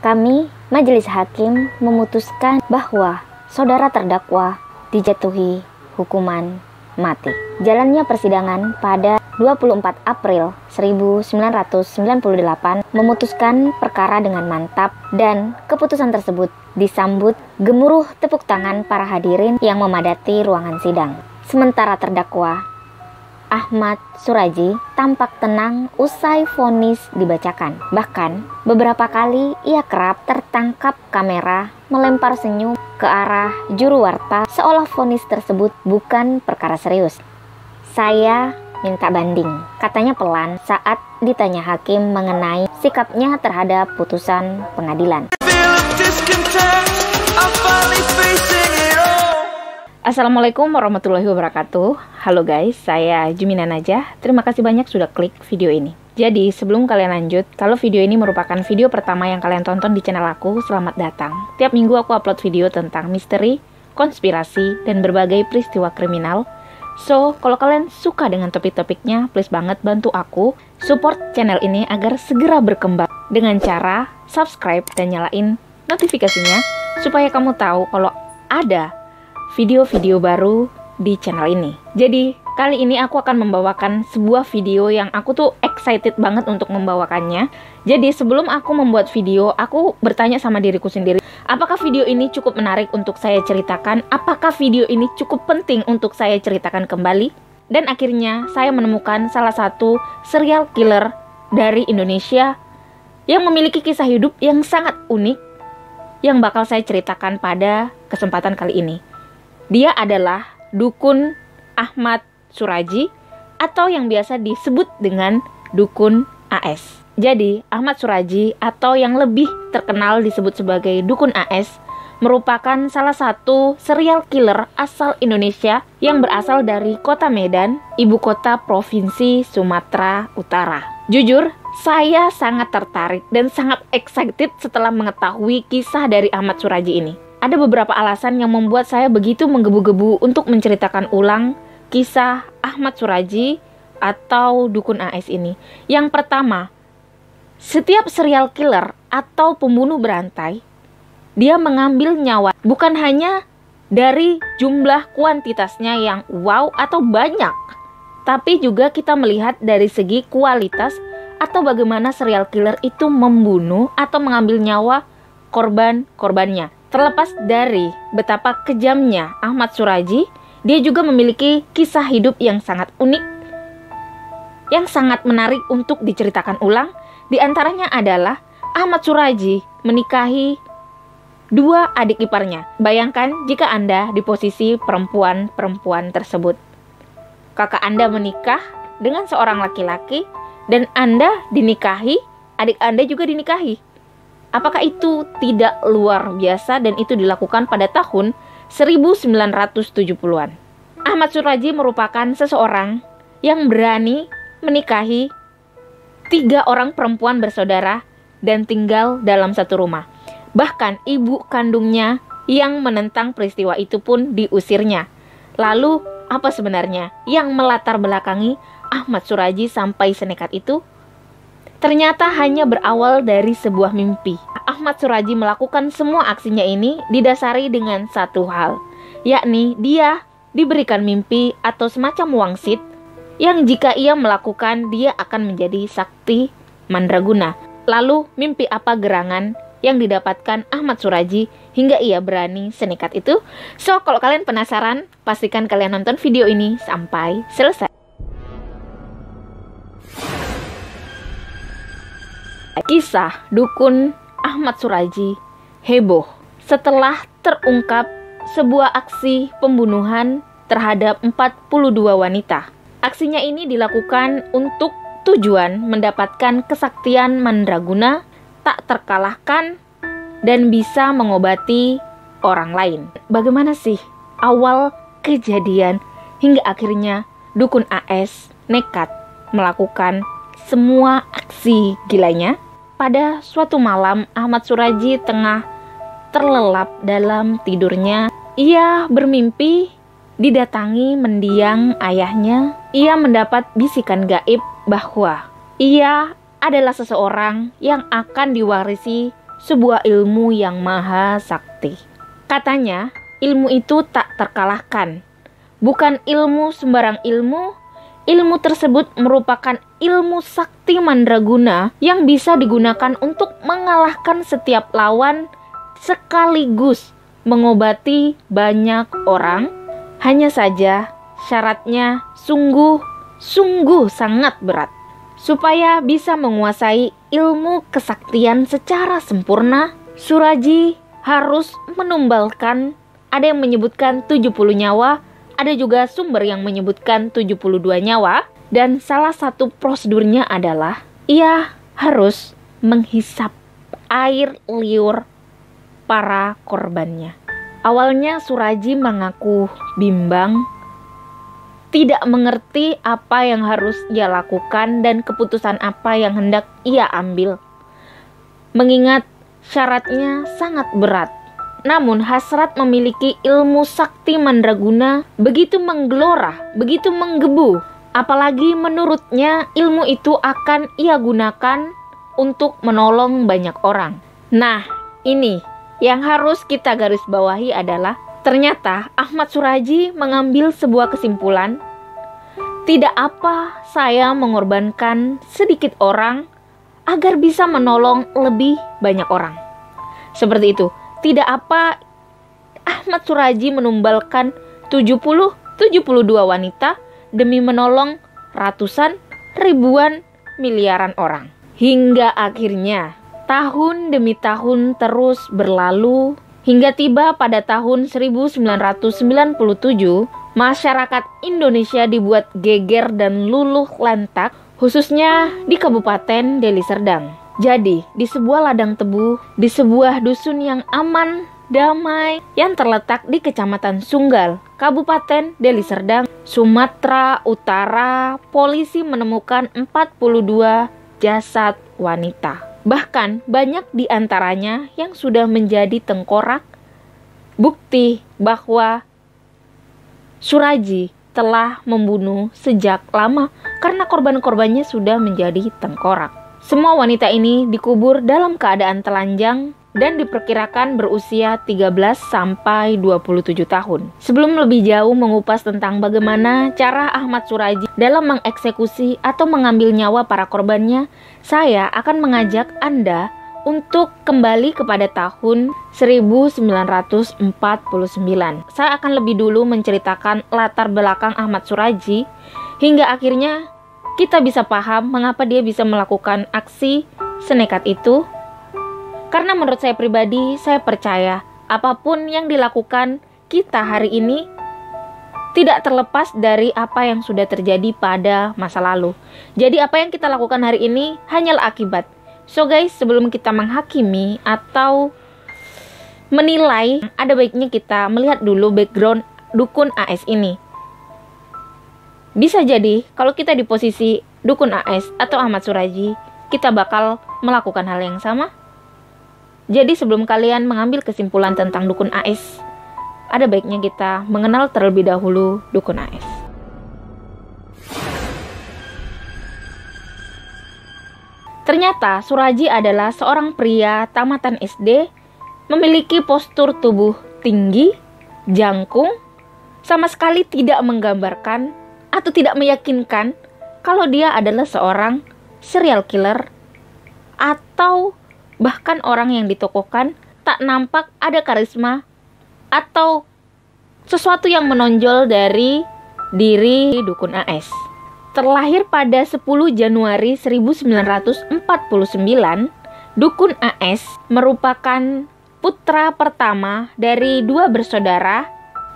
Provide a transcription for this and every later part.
kami, Majelis Hakim, memutuskan bahwa saudara terdakwa dijatuhi hukuman mati. Jalannya persidangan pada 24 April 1998 memutuskan perkara dengan mantap, dan keputusan tersebut disambut gemuruh tepuk tangan para hadirin yang memadati ruangan sidang. Sementara terdakwa Ahmad Suradji tampak tenang usai vonis dibacakan. Bahkan beberapa kali ia kerap tertangkap kamera melempar senyum ke arah juru warta seolah vonis tersebut bukan perkara serius. "Saya minta banding," katanya pelan saat ditanya hakim mengenai sikapnya terhadap putusan pengadilan. Assalamualaikum warahmatullahi wabarakatuh. Halo guys, saya Jumina Najah. Terima kasih banyak sudah klik video ini. Jadi sebelum kalian lanjut, kalau video ini merupakan video pertama yang kalian tonton di channel aku, selamat datang. Tiap minggu aku upload video tentang misteri, konspirasi, dan berbagai peristiwa kriminal. So, kalau kalian suka dengan topik-topiknya, please banget bantu aku support channel ini agar segera berkembang dengan cara subscribe dan nyalain notifikasinya supaya kamu tahu kalau ada video-video baru di channel ini. Jadi, kali ini aku akan membawakan sebuah video yang aku tuh excited banget untuk membawakannya. Jadi, sebelum aku membuat video, aku bertanya sama diriku sendiri, apakah video ini cukup menarik untuk saya ceritakan? Apakah video ini cukup penting untuk saya ceritakan kembali? Dan akhirnya, saya menemukan salah satu serial killer dari Indonesia yang memiliki kisah hidup yang sangat unik yang bakal saya ceritakan pada kesempatan kali ini. Dia adalah Dukun Ahmad Suradji atau yang biasa disebut dengan Dukun AS. Jadi, Ahmad Suradji atau yang lebih terkenal disebut sebagai Dukun AS merupakan salah satu serial killer asal Indonesia yang berasal dari kota Medan, ibu kota Provinsi Sumatera Utara. Jujur, saya sangat tertarik dan sangat excited setelah mengetahui kisah dari Ahmad Suradji ini. Ada beberapa alasan yang membuat saya begitu menggebu-gebu untuk menceritakan ulang kisah Ahmad Suradji atau Dukun AS ini. Yang pertama, setiap serial killer atau pembunuh berantai, dia mengambil nyawa bukan hanya dari jumlah kuantitasnya yang wow atau banyak, tapi juga kita melihat dari segi kualitas atau bagaimana serial killer itu membunuh atau mengambil nyawa korban-korbannya. Terlepas dari betapa kejamnya Ahmad Suradji, dia juga memiliki kisah hidup yang sangat unik, yang sangat menarik untuk diceritakan ulang. Di antaranya adalah Ahmad Suradji menikahi dua adik iparnya. Bayangkan jika Anda di posisi perempuan-perempuan tersebut. Kakak Anda menikah dengan seorang laki-laki dan Anda dinikahi, adik Anda juga dinikahi. Apakah itu tidak luar biasa dan itu dilakukan pada tahun 1970-an? Ahmad Suradji merupakan seseorang yang berani menikahi 3 orang perempuan bersaudara dan tinggal dalam satu rumah. Bahkan ibu kandungnya yang menentang peristiwa itu pun diusirnya. Lalu apa sebenarnya yang melatar belakangi Ahmad Suradji sampai senekat itu? Ternyata hanya berawal dari sebuah mimpi. Ahmad Suradji melakukan semua aksinya ini didasari dengan satu hal, yakni dia diberikan mimpi atau semacam wangsit yang jika ia melakukan dia akan menjadi sakti mandraguna. Lalu mimpi apa gerangan yang didapatkan Ahmad Suradji hingga ia berani senekat itu? So, kalau kalian penasaran, pastikan kalian nonton video ini sampai selesai. Kisah Dukun Ahmad Suradji heboh setelah terungkap sebuah aksi pembunuhan terhadap 42 wanita. Aksinya ini dilakukan untuk tujuan mendapatkan kesaktian mandraguna tak terkalahkan dan bisa mengobati orang lain. Bagaimana sih awal kejadian hingga akhirnya Dukun AS nekat melakukan semua aksi gilanya? Pada suatu malam, Ahmad Suradji tengah terlelap dalam tidurnya. Ia bermimpi didatangi mendiang ayahnya. Ia mendapat bisikan gaib bahwa ia adalah seseorang yang akan diwarisi sebuah ilmu yang maha sakti. Katanya, ilmu itu tak terkalahkan. Bukan ilmu sembarang ilmu, ilmu tersebut merupakan ilmu sakti mandraguna yang bisa digunakan untuk mengalahkan setiap lawan sekaligus mengobati banyak orang. Hanya saja syaratnya sungguh sangat berat. Supaya bisa menguasai ilmu kesaktian secara sempurna, Suraji harus menumbalkan, ada yang menyebutkan 70 nyawa, ada juga sumber yang menyebutkan 72 nyawa, dan salah satu prosedurnya adalah ia harus menghisap air liur para korbannya. Awalnya Suraji mengaku bimbang, tidak mengerti apa yang harus ia lakukan dan keputusan apa yang hendak ia ambil. Mengingat syaratnya sangat berat. Namun hasrat memiliki ilmu sakti mandraguna begitu menggelora, begitu menggebu. Apalagi menurutnya ilmu itu akan ia gunakan untuk menolong banyak orang. Nah, ini yang harus kita garis bawahi adalah ternyata Ahmad Suraji mengambil sebuah kesimpulan, tidak apa saya mengorbankan sedikit orang agar bisa menolong lebih banyak orang. Seperti itu, tidak apa Ahmad Suraji menumbalkan 72 wanita demi menolong ratusan, ribuan, miliaran orang. Hingga akhirnya tahun demi tahun terus berlalu, hingga tiba pada tahun 1997, masyarakat Indonesia dibuat geger dan luluh lantak, khususnya di Kabupaten Deli Serdang. Jadi, di sebuah ladang tebu, di sebuah dusun yang aman, damai, yang terletak di Kecamatan Sunggal, Kabupaten Deli Serdang, Sumatera Utara, polisi menemukan 42 jasad wanita. Bahkan banyak di antaranya yang sudah menjadi tengkorak, bukti bahwa Suraji telah membunuh sejak lama karena korban-korbannya sudah menjadi tengkorak. Semua wanita ini dikubur dalam keadaan telanjang dan diperkirakan berusia 13 sampai 27 tahun. Sebelum lebih jauh mengupas tentang bagaimana cara Ahmad Suraji dalam mengeksekusi atau mengambil nyawa para korbannya, saya akan mengajak Anda untuk kembali kepada tahun 1949. Saya akan lebih dulu menceritakan latar belakang Ahmad Suraji hingga akhirnya kita bisa paham mengapa dia bisa melakukan aksi senekat itu. Karena menurut saya pribadi, saya percaya apapun yang dilakukan kita hari ini tidak terlepas dari apa yang sudah terjadi pada masa lalu. Jadi apa yang kita lakukan hari ini hanyalah akibat. So guys, sebelum kita menghakimi atau menilai, ada baiknya kita melihat dulu background dukun AS ini. Bisa jadi kalau kita di posisi dukun AS atau Ahmad Suraji, kita bakal melakukan hal yang sama. Jadi sebelum kalian mengambil kesimpulan tentang dukun AS, ada baiknya kita mengenal terlebih dahulu dukun AS. Ternyata Suraji adalah seorang pria tamatan SD, memiliki postur tubuh tinggi, jangkung, sama sekali tidak menggambarkan atau tidak meyakinkan kalau dia adalah seorang serial killer atau bahkan orang yang ditokohkan tak nampak ada karisma atau sesuatu yang menonjol dari diri dukun AS. Terlahir pada 10 Januari 1949, dukun AS merupakan putra pertama dari dua bersaudara,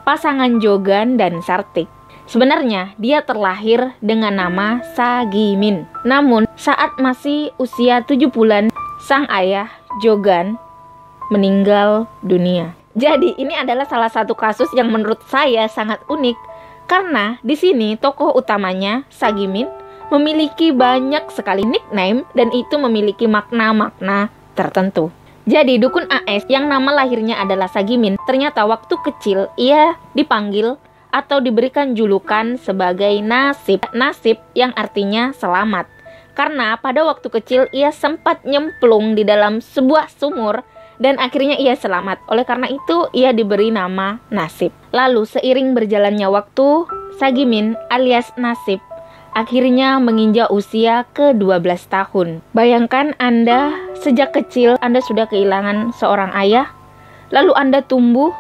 pasangan Jogan dan Sartik. Sebenarnya dia terlahir dengan nama Sagimin. Namun saat masih usia 7 bulan, sang ayah Jogan meninggal dunia. Jadi ini adalah salah satu kasus yang menurut saya sangat unik karena di sini tokoh utamanya Sagimin memiliki banyak sekali nickname dan itu memiliki makna-makna tertentu. Jadi dukun AS yang nama lahirnya adalah Sagimin, ternyata waktu kecil ia dipanggil atau diberikan julukan sebagai Nasib. Nasib yang artinya selamat. Karena pada waktu kecil ia sempat nyemplung di dalam sebuah sumur dan akhirnya ia selamat. Oleh karena itu ia diberi nama Nasib. Lalu seiring berjalannya waktu, Sagimin alias Nasib akhirnya menginjak usia ke-12 tahun. Bayangkan Anda sejak kecil Anda sudah kehilangan seorang ayah, lalu Anda tumbuh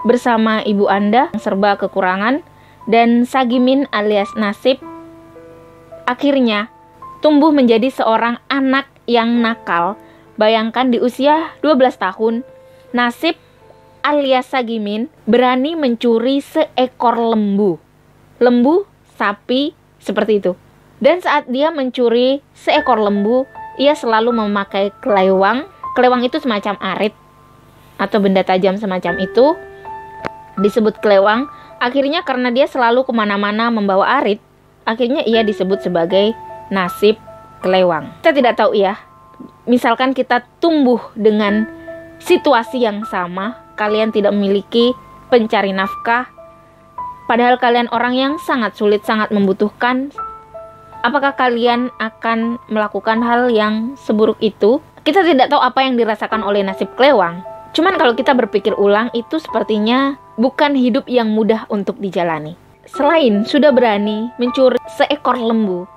bersama ibu Anda yang serba kekurangan, dan Sagimin alias Nasib akhirnya tumbuh menjadi seorang anak yang nakal. Bayangkan di usia 12 tahun, Nasib alias Sagimin berani mencuri seekor lembu. Lembu, sapi, seperti itu. Dan saat dia mencuri seekor lembu, ia selalu memakai kelewang. Kelewang itu semacam arit atau benda tajam semacam itu, disebut kelewang. Akhirnya karena dia selalu kemana-mana membawa arit, akhirnya ia disebut sebagai Nasib Kelewang. Kita tidak tahu ya, misalkan kita tumbuh dengan situasi yang sama, kalian tidak memiliki pencari nafkah, padahal kalian orang yang sangat sulit, sangat membutuhkan, apakah kalian akan melakukan hal yang seburuk itu? Kita tidak tahu apa yang dirasakan oleh Nasib Kelewang. Cuman kalau kita berpikir ulang, itu sepertinya bukan hidup yang mudah untuk dijalani. Selain sudah berani mencuri seekor lembu,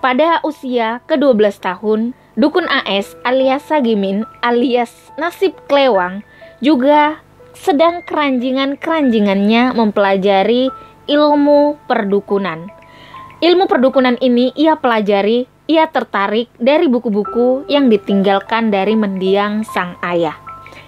pada usia ke-12 tahun, Dukun AS alias Sagimin alias Nasib Kelewang juga sedang keranjingannya mempelajari ilmu perdukunan. Ilmu perdukunan ini ia pelajari, ia tertarik dari buku-buku yang ditinggalkan dari mendiang sang ayah.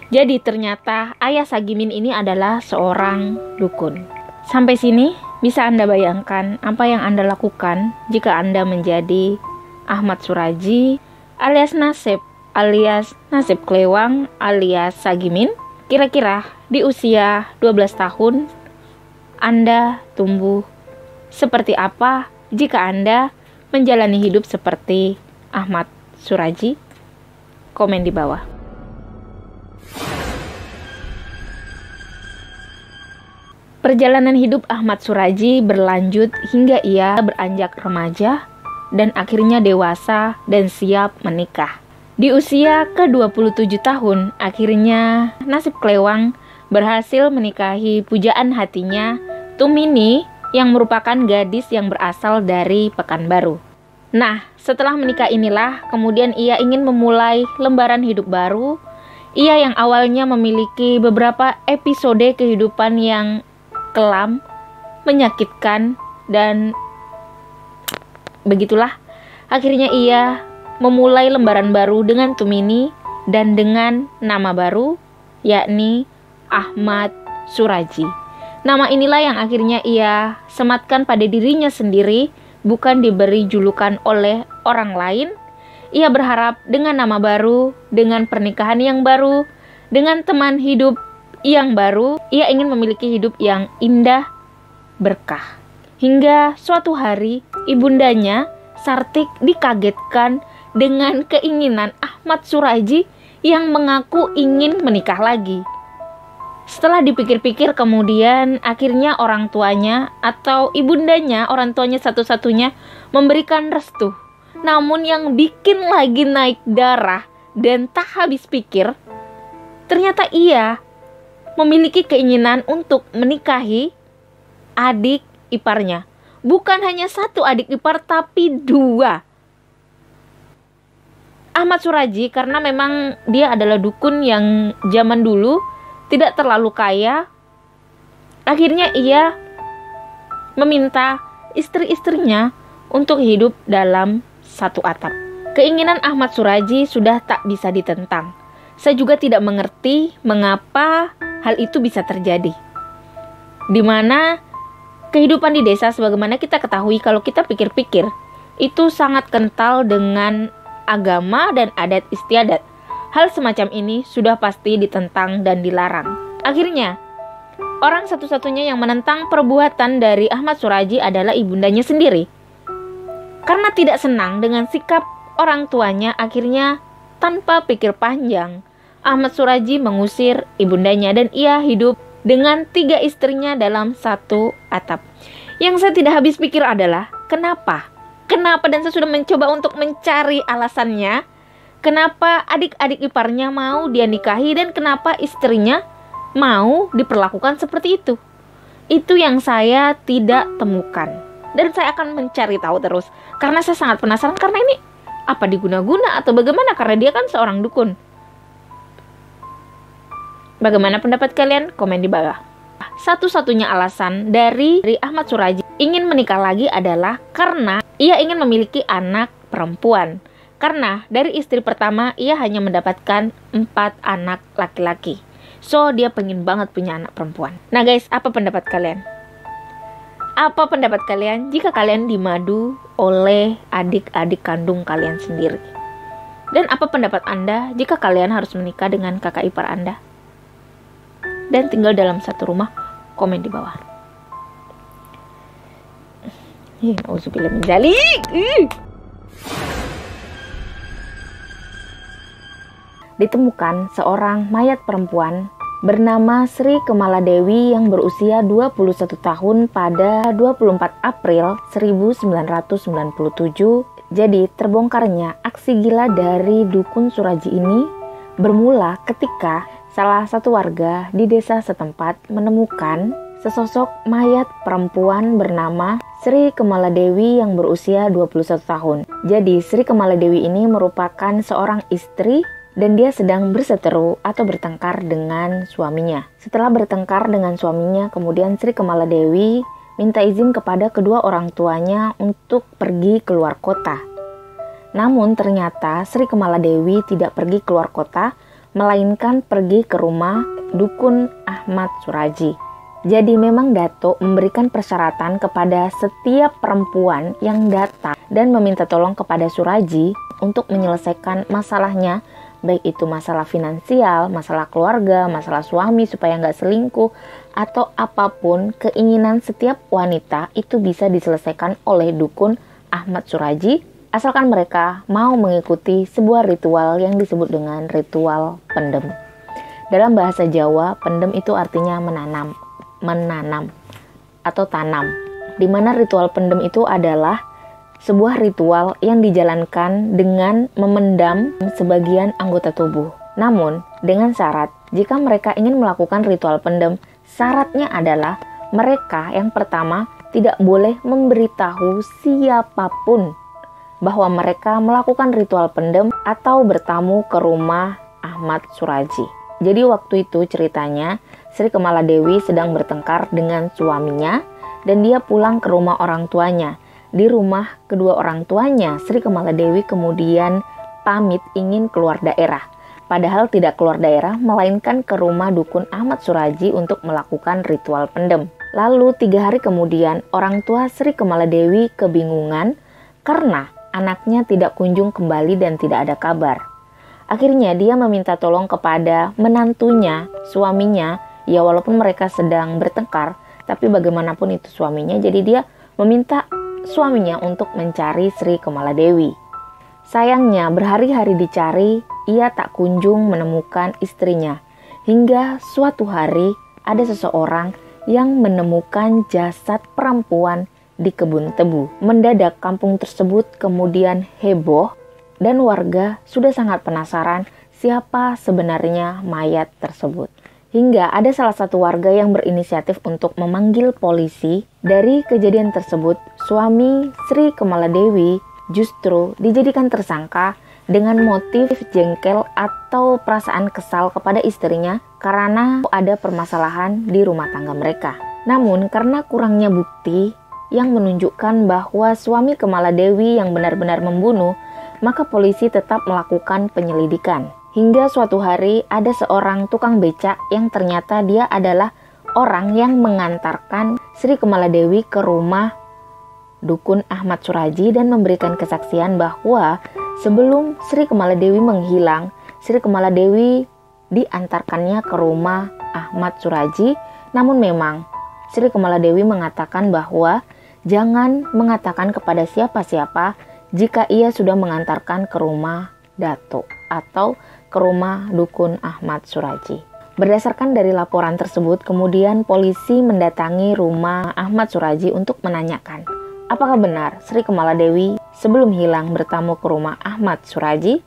Jadi ternyata ayah Sagimin ini adalah seorang dukun. Sampai sini bisa Anda bayangkan apa yang Anda lakukan jika Anda menjadi Ahmad Suraji alias Nasib Kelewang alias Sagimin. Kira-kira di usia 12 tahun Anda tumbuh seperti apa jika Anda menjalani hidup seperti Ahmad Suraji? Komen di bawah. Perjalanan hidup Ahmad Suraji berlanjut hingga ia beranjak remaja dan akhirnya dewasa dan siap menikah. Di usia ke-27 tahun, akhirnya Nasib Kelewang berhasil menikahi pujaan hatinya, Tumini, yang merupakan gadis yang berasal dari Pekanbaru. Nah, setelah menikah inilah, kemudian ia ingin memulai lembaran hidup baru. Ia yang awalnya memiliki beberapa episode kehidupan yang kelam, menyakitkan, dan begitulah. Akhirnya ia memulai lembaran baru dengan Tumini dan dengan nama baru, yakni Ahmad Suraji. Nama inilah yang akhirnya ia sematkan pada dirinya sendiri, bukan diberi julukan oleh orang lain. Ia berharap dengan nama baru, dengan pernikahan yang baru, dengan teman hidup yang baru, ia ingin memiliki hidup yang indah, berkah. Hingga suatu hari, ibundanya, Sartik, dikagetkan dengan keinginan Ahmad Suraji yang mengaku ingin menikah lagi. Setelah dipikir-pikir kemudian, akhirnya orang tuanya atau ibundanya, orang tuanya satu-satunya, memberikan restu. Namun yang bikin lagi naik darah dan tak habis pikir, ternyata ia memiliki keinginan untuk menikahi adik iparnya. Bukan hanya satu adik ipar, tapi dua. Ahmad Suraji, karena memang dia adalah dukun yang zaman dulu tidak terlalu kaya, akhirnya ia meminta istri-istrinya untuk hidup dalam satu atap. Keinginan Ahmad Suraji sudah tak bisa ditentang. Saya juga tidak mengerti mengapa hal itu bisa terjadi. Di mana kehidupan di desa, sebagaimana kita ketahui, kalau kita pikir-pikir, itu sangat kental dengan agama dan adat istiadat. Hal semacam ini sudah pasti ditentang dan dilarang. Akhirnya, orang satu-satunya yang menentang perbuatan dari Ahmad Suraji adalah ibundanya sendiri. Karena tidak senang dengan sikap orang tuanya, akhirnya tanpa pikir panjang, Ahmad Suraji mengusir ibundanya dan ia hidup dengan 3 istrinya dalam satu atap. Yang saya tidak habis pikir adalah kenapa Kenapa? Dan saya sudah mencoba untuk mencari alasannya. Kenapa adik-adik iparnya mau dia nikahi dan kenapa istrinya mau diperlakukan seperti itu? Itu yang saya tidak temukan. Dan saya akan mencari tahu terus. Karena saya sangat penasaran, karena ini apa diguna-guna atau bagaimana? Karena dia kan seorang dukun. Bagaimana pendapat kalian? Komen di bawah. Satu-satunya alasan dari Ahmad Surajie ingin menikah lagi adalah karena ia ingin memiliki anak perempuan. Karena dari istri pertama ia hanya mendapatkan 4 anak laki-laki. So dia pengen banget punya anak perempuan. Nah guys, apa pendapat kalian? Apa pendapat kalian jika kalian dimadu oleh adik-adik kandung kalian sendiri? Dan apa pendapat Anda jika kalian harus menikah dengan kakak ipar Anda? Dan tinggal dalam satu rumah? Komen di bawah. Auzubillah min dzalik. Ditemukan seorang mayat perempuan bernama Sri Kemaladewi yang berusia 21 tahun pada 24 April 1997. Jadi terbongkarnya aksi gila dari dukun Surajie ini bermula ketika salah satu warga di desa setempat menemukan sesosok mayat perempuan bernama Sri Kemaladewi yang berusia 21 tahun. Jadi Sri Kemaladewi ini merupakan seorang istri dan dia sedang berseteru atau bertengkar dengan suaminya. Setelah bertengkar dengan suaminya, kemudian Sri Kemaladewi minta izin kepada kedua orang tuanya untuk pergi keluar kota. Namun ternyata Sri Kemaladewi tidak pergi keluar kota, melainkan pergi ke rumah dukun Ahmad Surajie. Jadi memang Dato memberikan persyaratan kepada setiap perempuan yang datang dan meminta tolong kepada Surajie untuk menyelesaikan masalahnya, baik itu masalah finansial, masalah keluarga, masalah suami supaya nggak selingkuh, atau apapun keinginan setiap wanita itu bisa diselesaikan oleh dukun Ahmad Surajie, asalkan mereka mau mengikuti sebuah ritual yang disebut dengan ritual pendem. Dalam bahasa Jawa, pendem itu artinya menanam atau tanam. Di mana ritual pendem itu adalah sebuah ritual yang dijalankan dengan memendam sebagian anggota tubuh. Namun, dengan syarat, jika mereka ingin melakukan ritual pendem, syaratnya adalah mereka yang pertama tidak boleh memberitahu siapapun bahwa mereka melakukan ritual pendem atau bertamu ke rumah Ahmad Surajie. Jadi waktu itu ceritanya, Sri Kemaladewi sedang bertengkar dengan suaminya dan dia pulang ke rumah orang tuanya. Di rumah kedua orang tuanya, Sri Kemaladewi kemudian pamit ingin keluar daerah. Padahal tidak keluar daerah, melainkan ke rumah dukun Ahmad Surajie untuk melakukan ritual pendem. Lalu 3 hari kemudian, orang tua Sri Kemaladewi kebingungan karena anaknya tidak kunjung kembali dan tidak ada kabar. Akhirnya dia meminta tolong kepada menantunya, suaminya, ya walaupun mereka sedang bertengkar, tapi bagaimanapun itu suaminya, jadi dia meminta suaminya untuk mencari Sri Kemaladewi. Sayangnya berhari-hari dicari, ia tak kunjung menemukan istrinya. Hingga suatu hari ada seseorang yang menemukan jasad perempuan di kebun tebu. Mendadak kampung tersebut kemudian heboh dan warga sudah sangat penasaran siapa sebenarnya mayat tersebut. Hingga ada salah satu warga yang berinisiatif untuk memanggil polisi. Dari kejadian tersebut, suami Sri Kemaladewi justru dijadikan tersangka dengan motif jengkel atau perasaan kesal kepada istrinya karena ada permasalahan di rumah tangga mereka. Namun karena kurangnya bukti yang menunjukkan bahwa suami Kemaladewi yang benar-benar membunuh, maka polisi tetap melakukan penyelidikan. Hingga suatu hari ada seorang tukang becak yang ternyata dia adalah orang yang mengantarkan Sri Kemaladewi ke rumah dukun Ahmad Surajie dan memberikan kesaksian bahwa sebelum Sri Kemaladewi menghilang, Sri Kemaladewi diantarkannya ke rumah Ahmad Surajie. Namun memang Sri Kemaladewi mengatakan bahwa jangan mengatakan kepada siapa-siapa jika ia sudah mengantarkan ke rumah Dato atau ke rumah dukun Ahmad Surajie. Berdasarkan dari laporan tersebut, kemudian polisi mendatangi rumah Ahmad Surajie untuk menanyakan apakah benar Sri Kemaladewi sebelum hilang bertamu ke rumah Ahmad Suraji.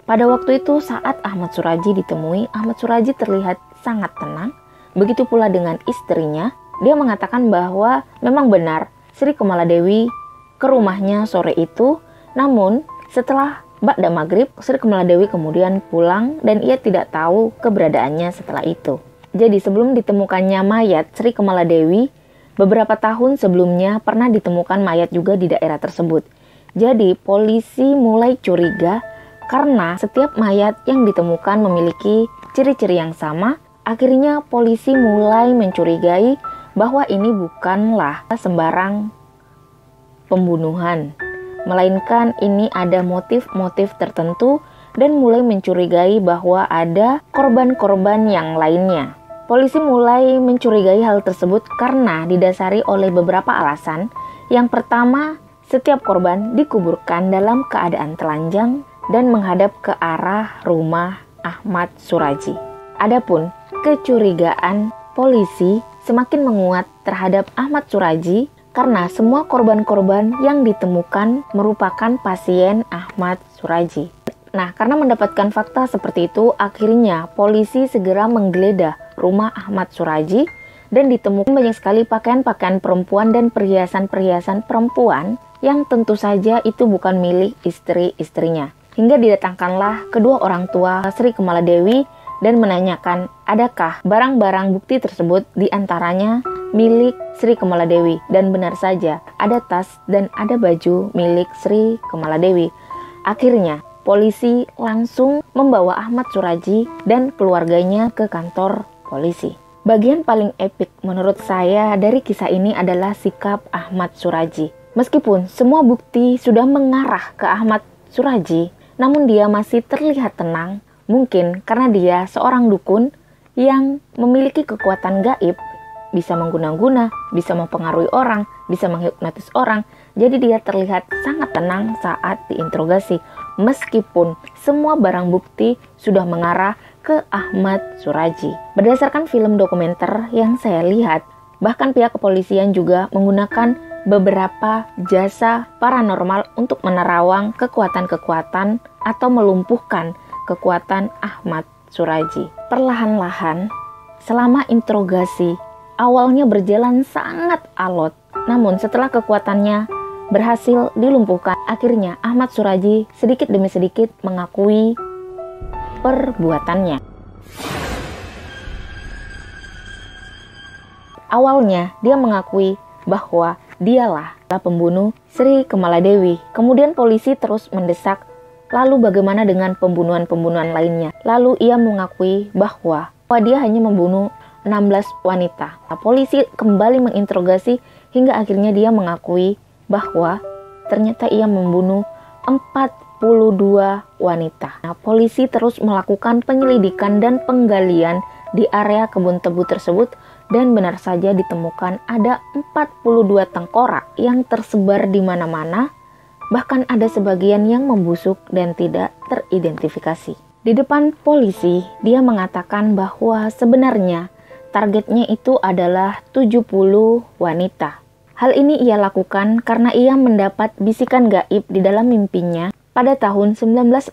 Pada waktu itu saat Ahmad Suraji ditemui, Ahmad Suraji terlihat sangat tenang. Begitu pula dengan istrinya. Dia mengatakan bahwa memang benar Sri Kamaladewi ke rumahnya sore itu, namun setelah ba'da maghrib, Sri Kamaladewi kemudian pulang dan ia tidak tahu keberadaannya setelah itu. Jadi sebelum ditemukannya mayat Sri Kamaladewi, beberapa tahun sebelumnya pernah ditemukan mayat juga di daerah tersebut. Jadi polisi mulai curiga karena setiap mayat yang ditemukan memiliki ciri-ciri yang sama. Akhirnya polisi mulai mencurigai bahwa ini bukanlah sembarang pembunuhan, melainkan ini ada motif-motif tertentu dan mulai mencurigai bahwa ada korban-korban yang lainnya. Polisi mulai mencurigai hal tersebut karena didasari oleh beberapa alasan. Yang pertama, setiap korban dikuburkan dalam keadaan telanjang dan menghadap ke arah rumah Ahmad Suraji. Adapun kecurigaan polisi semakin menguat terhadap Ahmad Suraji karena semua korban-korban yang ditemukan merupakan pasien Ahmad Suraji. Nah, karena mendapatkan fakta seperti itu, akhirnya polisi segera menggeledah rumah Ahmad Suraji dan ditemukan banyak sekali pakaian-pakaian perempuan dan perhiasan-perhiasan perempuan yang tentu saja itu bukan milik istri-istrinya. Hingga didatangkanlah kedua orang tua Sri Kamaladewi dan menanyakan adakah barang-barang bukti tersebut diantaranya milik Sri Kamaladewi. Dan benar saja ada tas dan ada baju milik Sri Kamaladewi. Akhirnya polisi langsung membawa Ahmad Suraji dan keluarganya ke kantor polisi. Bagian paling epik menurut saya dari kisah ini adalah sikap Ahmad Suraji. Meskipun semua bukti sudah mengarah ke Ahmad Suraji, namun dia masih terlihat tenang. Mungkin karena dia seorang dukun yang memiliki kekuatan gaib, bisa mengguna-guna, bisa mempengaruhi orang, bisa menghipnotis orang. Jadi dia terlihat sangat tenang saat diinterogasi. Meskipun semua barang bukti sudah mengarah ke Ahmad Suraji. Berdasarkan film dokumenter yang saya lihat, bahkan pihak kepolisian juga menggunakan beberapa jasa paranormal untuk menerawang kekuatan-kekuatan atau melumpuhkan kekuatan Ahmad Suraji. Perlahan-lahan, selama interogasi, awalnya berjalan sangat alot. Namun setelah kekuatannya berhasil dilumpuhkan, akhirnya Ahmad Suraji sedikit demi sedikit mengakui perbuatannya. Awalnya dia mengakui bahwa dialah pembunuh Sri Kamaladewi. Kemudian polisi terus mendesak, lalu bagaimana dengan pembunuhan-pembunuhan lainnya? Lalu ia mengakui bahwa dia hanya membunuh 16 wanita. Polisi kembali menginterogasi hingga akhirnya dia mengakui bahwa ternyata ia membunuh 42 wanita. Polisi terus melakukan penyelidikan dan penggalian di area kebun tebu tersebut dan benar saja ditemukan ada 42 tengkorak yang tersebar di mana-mana. Bahkan ada sebagian yang membusuk dan tidak teridentifikasi. Di depan polisi, dia mengatakan bahwa sebenarnya targetnya itu adalah 70 wanita. Hal ini ia lakukan karena ia mendapat bisikan gaib di dalam mimpinya pada tahun 1986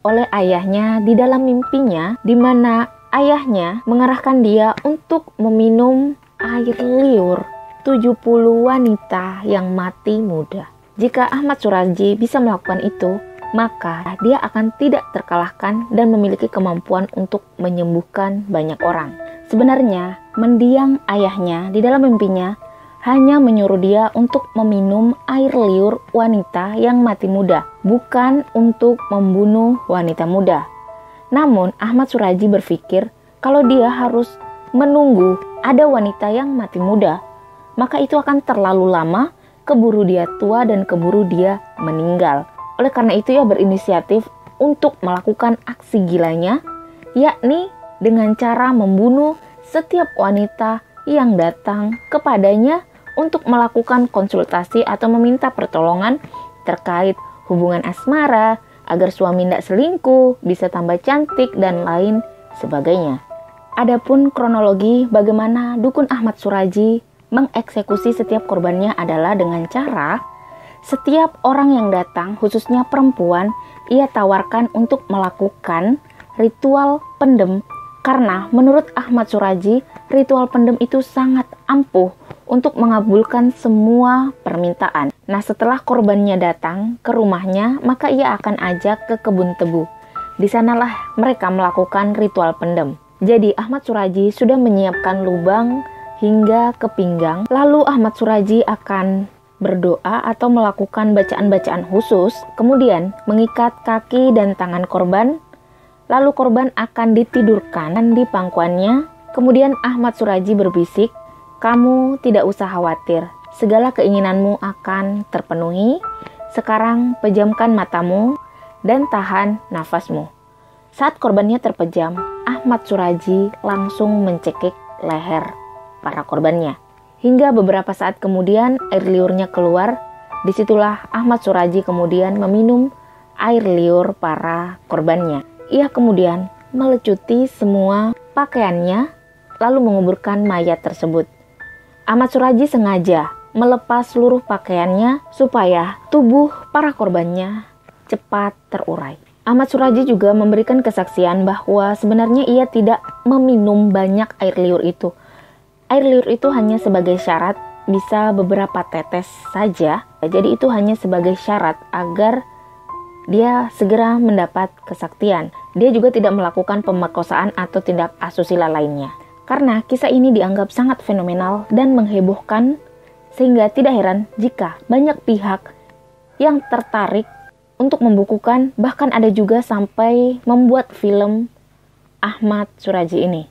oleh ayahnya di dalam mimpinya, di mana ayahnya mengarahkan dia untuk meminum air liur 70 wanita yang mati muda. Jika Ahmad Suraji bisa melakukan itu, maka dia akan tidak terkalahkan dan memiliki kemampuan untuk menyembuhkan banyak orang. Sebenarnya, mendiang ayahnya di dalam mimpinya hanya menyuruh dia untuk meminum air liur wanita yang mati muda, bukan untuk membunuh wanita muda. Namun, Ahmad Suraji berpikir kalau dia harus menunggu ada wanita yang mati muda, maka itu akan terlalu lama, keburu dia tua dan keburu dia meninggal. Oleh karena itu ia berinisiatif untuk melakukan aksi gilanya, yakni dengan cara membunuh setiap wanita yang datang kepadanya untuk melakukan konsultasi atau meminta pertolongan terkait hubungan asmara, agar suami tidak selingkuh, bisa tambah cantik, dan lain sebagainya. Adapun kronologi bagaimana dukun Ahmad Suraji mengeksekusi setiap korbannya adalah dengan cara Setiap orang yang datang, khususnya perempuan, ia tawarkan untuk melakukan ritual pendem. Karena menurut Ahmad Suraji, ritual pendem itu sangat ampuh untuk mengabulkan semua permintaan. Nah, setelah korbannya datang ke rumahnya, maka ia akan ajak ke kebun tebu. Di sanalah mereka melakukan ritual pendem. Jadi Ahmad Suraji sudah menyiapkan lubang hingga ke pinggang. Lalu Ahmad Suraji akan berdoa atau melakukan bacaan-bacaan khusus, kemudian mengikat kaki dan tangan korban. Lalu korban akan ditidurkan di pangkuannya. Kemudian Ahmad Suraji berbisik, "Kamu tidak usah khawatir, segala keinginanmu akan terpenuhi. Sekarang pejamkan matamu dan tahan nafasmu." Saat korbannya terpejam, Ahmad Suraji langsung mencekik leher para korbannya. Hingga beberapa saat kemudian air liurnya keluar. Disitulah Ahmad Suraji kemudian meminum air liur para korbannya. Ia kemudian melecuti semua pakaiannya lalu menguburkan mayat tersebut. Ahmad Suraji sengaja melepas seluruh pakaiannya supaya tubuh para korbannya cepat terurai. Ahmad Suraji juga memberikan kesaksian bahwa sebenarnya ia tidak meminum banyak air liur itu. Air liur itu hanya sebagai syarat, bisa beberapa tetes saja. Jadi itu hanya sebagai syarat agar dia segera mendapat kesaktian. Dia juga tidak melakukan pemerkosaan atau tindak asusila lainnya. Karena kisah ini dianggap sangat fenomenal dan menghebohkan, sehingga tidak heran jika banyak pihak yang tertarik untuk membukukan, bahkan ada juga sampai membuat film Ahmad Suraji ini.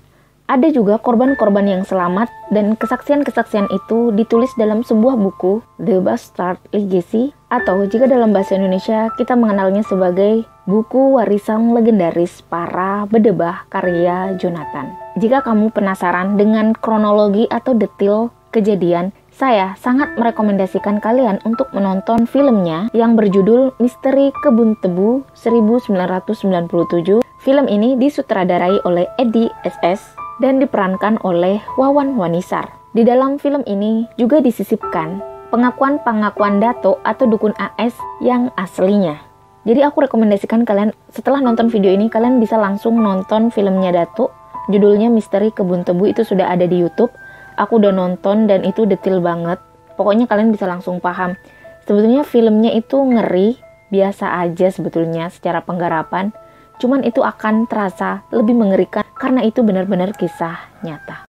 Ada juga korban-korban yang selamat dan kesaksian-kesaksian itu ditulis dalam sebuah buku, The Bastard Legacy, atau jika dalam bahasa Indonesia kita mengenalnya sebagai buku warisan legendaris para bedebah karya Jonathan. Jika kamu penasaran dengan kronologi atau detail kejadian, saya sangat merekomendasikan kalian untuk menonton filmnya yang berjudul Misteri Kebun Tebu 1997. Film ini disutradarai oleh Edi SS dan diperankan oleh Wawan Wanisar. Di dalam film ini juga disisipkan pengakuan-pengakuan Dato atau Dukun AS yang aslinya. Jadi aku rekomendasikan kalian setelah nonton video ini, kalian bisa langsung nonton filmnya Dato. Judulnya Misteri Kebun Tebu, itu sudah ada di YouTube. Aku udah nonton dan itu detail banget. Pokoknya kalian bisa langsung paham. Sebetulnya filmnya itu ngeri, biasa aja sebetulnya secara penggarapan. Cuman itu akan terasa lebih mengerikan karena itu benar-benar kisah nyata.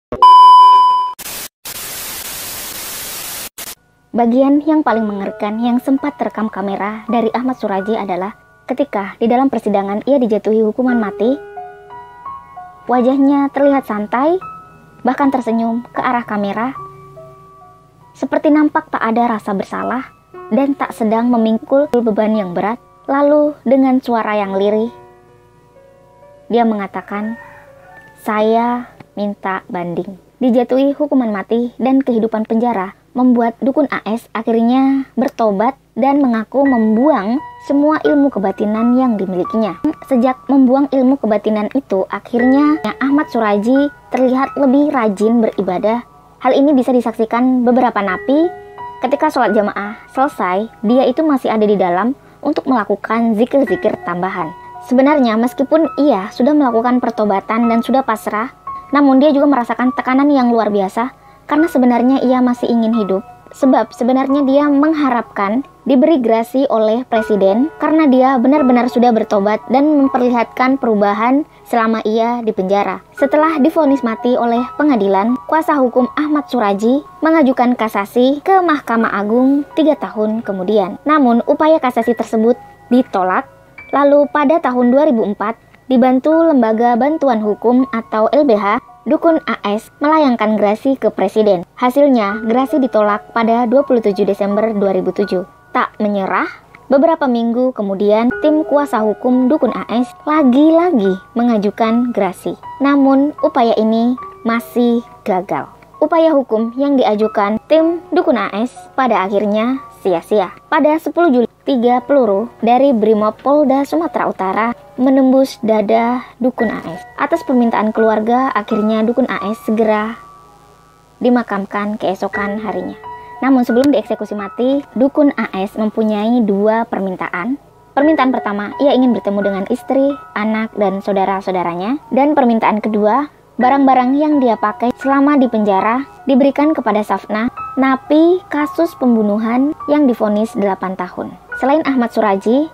Bagian yang paling mengerikan yang sempat terekam kamera dari Ahmad Suraji adalah ketika di dalam persidangan ia dijatuhi hukuman mati. Wajahnya terlihat santai, bahkan tersenyum ke arah kamera, seperti nampak tak ada rasa bersalah dan tak sedang memikul beban yang berat. Lalu dengan suara yang lirih, dia mengatakan, "Saya minta banding." Dijatuhi hukuman mati dan kehidupan penjara membuat Dukun AS akhirnya bertobat dan mengaku membuang semua ilmu kebatinan yang dimilikinya. Sejak membuang ilmu kebatinan itu, akhirnya Ahmad Suraji terlihat lebih rajin beribadah. Hal ini bisa disaksikan beberapa napi ketika sholat jamaah selesai, dia itu masih ada di dalam untuk melakukan zikir-zikir tambahan. Sebenarnya meskipun ia sudah melakukan pertobatan dan sudah pasrah, namun dia juga merasakan tekanan yang luar biasa karena sebenarnya ia masih ingin hidup. Sebab sebenarnya dia mengharapkan diberi grasi oleh presiden karena dia benar-benar sudah bertobat dan memperlihatkan perubahan selama ia di penjara. Setelah divonis mati oleh pengadilan, kuasa hukum Ahmad Suraji mengajukan kasasi ke Mahkamah Agung 3 tahun kemudian. Namun upaya kasasi tersebut ditolak. Lalu pada tahun 2004, dibantu Lembaga Bantuan Hukum atau LBH, Dukun AS melayangkan grasi ke presiden. Hasilnya, grasi ditolak pada 27 Desember 2007. Tak menyerah, beberapa minggu kemudian, tim kuasa hukum Dukun AS lagi-lagi mengajukan grasi. Namun, upaya ini masih gagal. Upaya hukum yang diajukan tim Dukun AS pada akhirnya sia-sia. Pada 10 Juli, 3 peluru dari Brimob Polda Sumatera Utara menembus dada Dukun AS. Atas permintaan keluarga, akhirnya Dukun AS segera dimakamkan keesokan harinya. Namun sebelum dieksekusi mati, Dukun AS mempunyai dua permintaan. Permintaan pertama, ia ingin bertemu dengan istri, anak, dan saudara-saudaranya. Dan permintaan kedua, barang-barang yang dia pakai selama di penjara diberikan kepada Safna, napi kasus pembunuhan yang divonis 8 tahun. Selain Ahmad Suraji,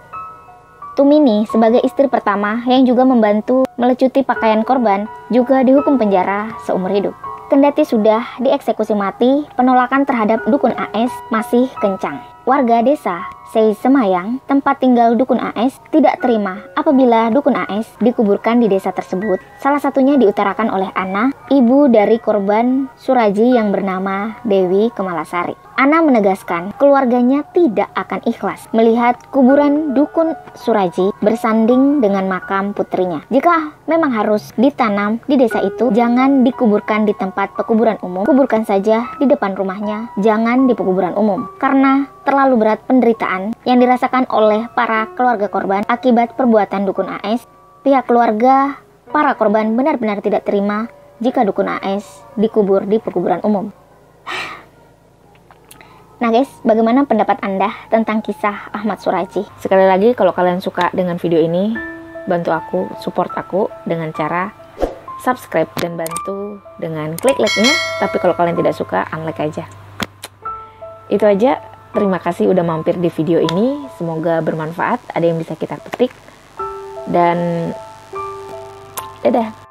Tumini sebagai istri pertama yang juga membantu melecuti pakaian korban juga dihukum penjara seumur hidup. Kendati sudah dieksekusi mati, penolakan terhadap Dukun AS masih kencang. Warga desa Sei Semayang, tempat tinggal Dukun AS, tidak terima apabila Dukun AS dikuburkan di desa tersebut. Salah satunya diutarakan oleh Ana, ibu dari korban Suraji yang bernama Dewi Kemalasari. Ana menegaskan keluarganya tidak akan ikhlas melihat kuburan Dukun Suraji bersanding dengan makam putrinya. Jika memang harus ditanam di desa itu, jangan dikuburkan di tempat pekuburan umum. Kuburkan saja di depan rumahnya, jangan di pekuburan umum. Karena terlalu berat penderitaan yang dirasakan oleh para keluarga korban akibat perbuatan Dukun AS. Pihak keluarga para korban benar-benar tidak terima jika Dukun AS dikubur di pekuburan umum. Nah guys, bagaimana pendapat Anda tentang kisah Ahmad Suraji? Sekali lagi, kalau kalian suka dengan video ini, bantu aku, support aku dengan cara subscribe dan bantu dengan klik like-nya. Tapi kalau kalian tidak suka, unlike aja. Itu aja. Terima kasih udah mampir di video ini. Semoga bermanfaat, ada yang bisa kita petik. Dan dadah.